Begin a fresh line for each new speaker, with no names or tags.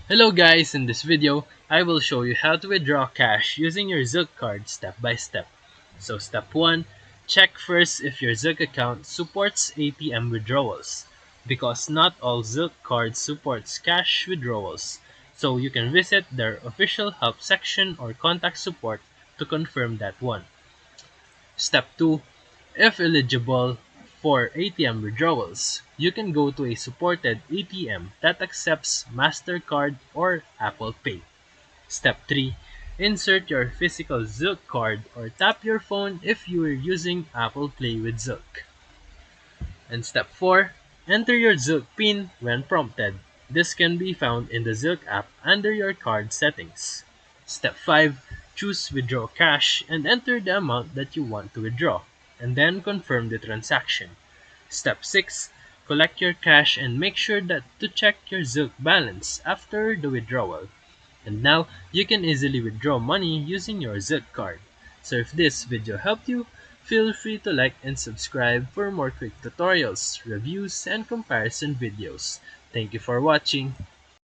Hello guys, in this video, I will show you how to withdraw cash using your Zilch card step by step. So step 1, check first if your Zilch account supports ATM withdrawals, because not all Zilch cards supports cash withdrawals. So you can visit their official help section or contact support to confirm that one. Step 2, if eligible for ATM withdrawals, you can go to a supported ATM that accepts MasterCard or Apple Pay. Step 3, insert your physical Zilch card or tap your phone if you are using Apple Pay with Zilch. And step 4, enter your Zilch PIN when prompted. This can be found in the Zilch app under your card settings. Step 5, choose Withdraw Cash and enter the amount that you want to withdraw, and then confirm the transaction. Step 6, collect your cash and make sure that to check your Zilch balance after the withdrawal. And now, you can easily withdraw money using your Zilch card. So if this video helped you, feel free to like and subscribe for more quick tutorials, reviews, and comparison videos. Thank you for watching.